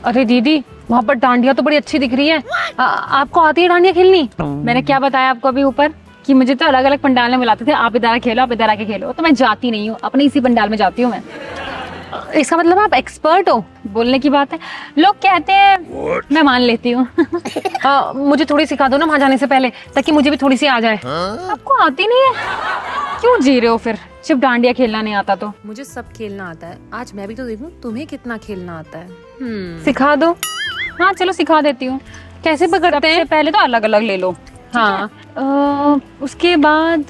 अरे दीदी, वहाँ पर डांडिया तो बड़ी अच्छी दिख रही है। आपको आती है डांडिया खेलनी? मैंने क्या बताया आपको अभी ऊपर कि मुझे तो अलग अलग पंडाल में बुलाते थे, आप इधर खेलो, आप इधर आके खेलो, तो मैं जाती नहीं हूँ, अपने इसी पंडाल में जाती हूँ मैं। इसका मतलब आप एक्सपर्ट हो? बोलने की बात है, लोग कहते हैं, मैं मान लेती हूँ। मुझे थोड़ी सिखा दो ना वहाँ जाने से पहले, ताकि मुझे भी थोड़ी सी आ जाए। आपको आती नहीं है, क्यों जी रहे हो फिर? सिर्फ डांडिया खेलना नहीं आता तो? मुझे सब खेलना आता है, आज मैं भी तो देखूं तुम्हें कितना खेलना आता है। सिखा दो। हाँ चलो सिखा देती हूँ। कैसे पकड़ते हैं? पहले तो अलग अलग ले लो। हाँ उसके बाद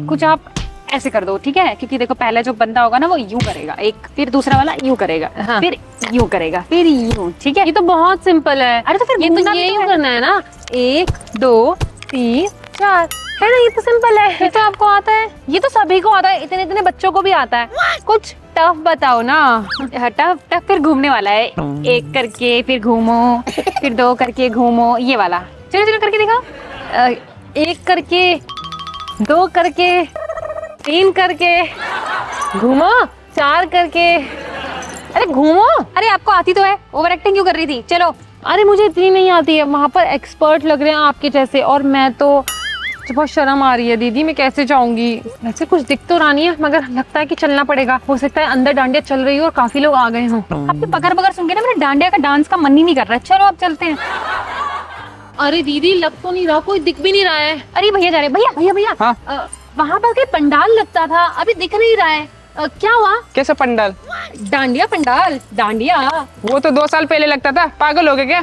कुछ आप ऐसे कर दो, ठीक है? क्योंकि देखो पहले जो बंदा होगा ना वो यूं करेगा एक, फिर दूसरा वाला यूं करेगा, हाँ। फिर यूं करेगा, फिर यूं, ठीक है? ये तो बहुत सिंपल है। अरे तो फिर ये तो ये यूं करना है ना, 1 2 3 4, है ना? ये तो सिंपल है। ये तो आपको आता है, ये तो सभी को आता है, इतने इतने बच्चों को भी आता है। कुछ टफ बताओ ना। टफ टफ फिर घूमने वाला है, 1 करके फिर घूमो, फिर 2 करके घूमो, ये वाला। चलो चलो करके दिखाओ। 1 करके, 2 करके, 3 करके घूमो, 4 करके, अरे घूमो। अरे आपको आती तो है, ओवर एक्टिंग क्यों कर रही थी? चलो। अरे मुझे इतनी नहीं आती है, वहाँ पर एक्सपर्ट लग रहे हैं आपके जैसे, और मैं तो बहुत शर्म आ रही है दीदी, मैं कैसे जाऊंगी? वैसे कुछ दिख तो रानी है, मगर लगता है कि चलना पड़ेगा। हो सकता है अंदर डांडिया चल रही हो और काफी लोग आ गए हों। आपकी बगर बगर सुन के ना मेरे डांडिया का डांस का मन ही नहीं कर रहा है। चलो अब चलते हैं। अरे दीदी लग तो नहीं रहा, कोई दिख भी नहीं रहा है। अरे भैया जा रहे, भैया भैया भैया, हाँ? वहाँ पर कहीं पंडाल लगता था, अभी दिख नहीं रहा है। क्या हुआ? कैसा पंडाल? डांडिया पंडाल, डांडिया। वो तो 2 साल पहले लगता था, पागल हो गए क्या?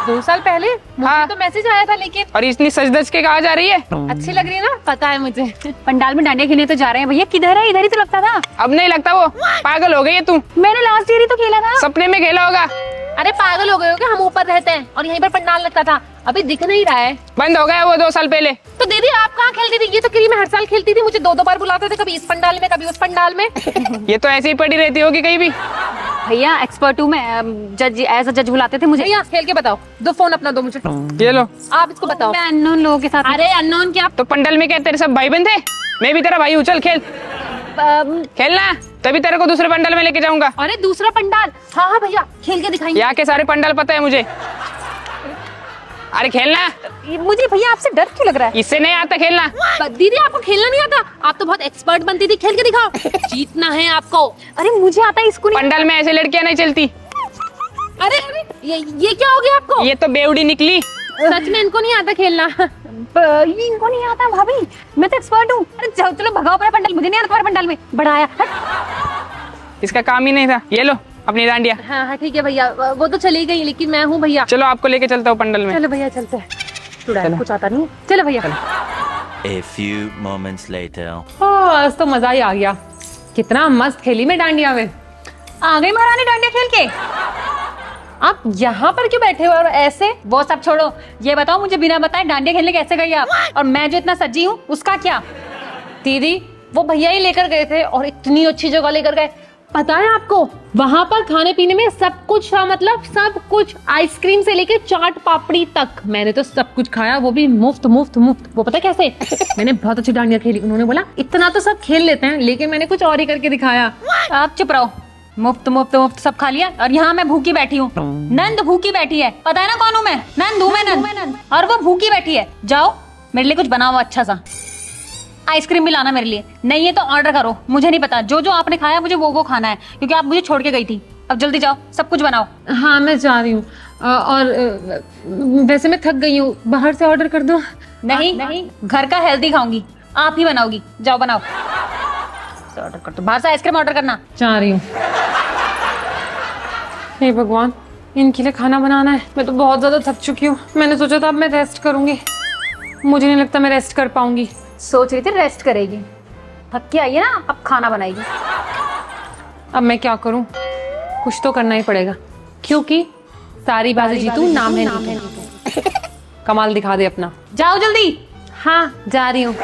2 साल पहले? मुझे तो मैसेज आया था लेकिन। और इतनी सज धज के कहाँ जा रही है? अच्छी लग रही है ना? पता है मुझे। पंडाल में डांडिया खेलने तो जा रहे हैं भैया। किधर है? इधर ही तो लगता था। अब नहीं लगता वो, पागल हो गई है तू। मैंने लास्ट ईयर ही तो खेला था। सपने में खेला होगा। अरे पागल हो गए हो क्या? हम ऊपर रहते हैं और यहीं पर पंडाल लगता था, अभी दिख नहीं रहा है। बंद हो गया वो 2 साल पहले। तो दीदी आप कहाँ खेलती थी? ये तो क्री में हर साल खेलती थी, मुझे 2 बार बुलाते थे, कभी इस पंडाल में कभी उस पंडाल में। ये तो ऐसे ही पड़ी रहती होगी कहीं भी। भैया एक्सपर्ट हूँ मैं, जज एज अ जज बुलाते थे मुझे। भैया खेल के बताओ, दो फोन अपना दो मुझे। ये लो, आप इसको बताओ। मैं अननोन लोगों के साथ। अरे अननोन क्या? तो पंडाल में क्या तेरे सब भाई बंद थे? मैं भी तेरा भाई हूँ, चल खेल। खेलना तभी तेरे को दूसरे पंडाल में लेके जाऊंगा। अरे दूसरा पंडाल? हाँ हाँ भैया खेल के दिखाएंगे। यहाँ के सारे पंडाल पता है मुझे। अरे खेलना। मुझे भैया आपसे डर क्यों लग रहा है? इससे नहीं आता खेलना। दीदी आपको खेलना नहीं आता? आप तो बहुत एक्सपर्ट बनती थी, खेल के दिखाओ। जीतना है आपको। अरे मुझे आता है, इसको नहीं। पंडाल में ऐसे लड़कियां नहीं चलती। अरे ये क्या हो गया आपको? ये तो बेवड़ी निकली। सच में इनको नहीं आता खेलना? ये इनको नहीं आता भाभी, मैं तो एक्सपर्ट हूँ। अरे चलो चलो भगाओ अपना पंडाल, मुझे नहीं आता तुम्हारे पंडाल में। बढ़ाया इसका काम ही नहीं था। ये लो अपनी डांडिया। हाँ हाँ ठीक है भैया, वो तो चली गई लेकिन मैं हूँ भैया। चलो आपको लेके चलता हूँ पंडाल में। चलो भैया चलते हैं, कुछ आता नहीं। चलो भैया। A few moments later. आज तो मजा ही आ गया, कितना मस्त खेली मैं डांडिया में। आ गई महारानी डांडिया खेल के। आप यहाँ पर क्यों बैठे हो और ऐसे? वो सब छोड़ो, ये बताओ मुझे बिना बताए डांडिया खेलने कैसे गई आप? और मैं जो इतना सजी हूँ उसका क्या? दीदी वो भैया ही लेकर गए थे और इतनी अच्छी जगह लेकर गए। पता है आपको वहां पर खाने पीने में सब कुछ था, मतलब सब कुछ, आइसक्रीम से लेके चाट पापड़ी तक। मैंने तो सब कुछ खाया, वो भी मुफ्त मुफ्त मुफ्त। वो पता कैसे? मैंने बहुत अच्छी डांडिया खेली। उन्होंने बोला इतना तो सब खेल लेते हैं, लेकिन मैंने कुछ और ही करके दिखाया। आप चुप रहो। मुफ्त मुफ्त मुफ्त सब खा लिया और यहाँ मैं भूखी बैठी हूँ। नंद भूखी बैठी है, पता है ना कौन हूँ मैं? नंद हूँ मैं, नंद। और वो भूखी बैठी है। जाओ मेरे लिए कुछ बनाओ अच्छा सा, आइसक्रीम भी लाना मेरे लिए। नहीं है तो ऑर्डर करो, मुझे नहीं पता, जो जो आपने खाया मुझे वो खाना है, क्योंकि आप मुझे छोड़ के गई थी। अब जल्दी जाओ, सब कुछ बनाओ। हाँ मैं जा रही हूँ, और वैसे मैं थक गई हूँ, बाहर से ऑर्डर कर दो। नहीं, घर का हेल्दी खाऊंगी, आप ही बनाओगी। जाओ बनाओ, ऑर्डर कर दो, बाहर से आइसक्रीम ऑर्डर करना। जा रही हूँ। हे भगवान, इनके लिए खाना बनाना है। मैं तो बहुत ज्यादा थक चुकी हूँ। मैंने सोचा था अब मैं रेस्ट करूंगी, मुझे नहीं लगता मैं रेस्ट कर पाऊंगी। सोच रही थी रेस्ट करेगी, थक के आई है ना, अब खाना बनाएगी। अब मैं क्या करूं? कुछ तो करना ही पड़ेगा, क्योंकि सारी बाजी जीतू नाम है नीतू। कमाल दिखा दे अपना। जाओ जल्दी। हाँ जा रही हूँ।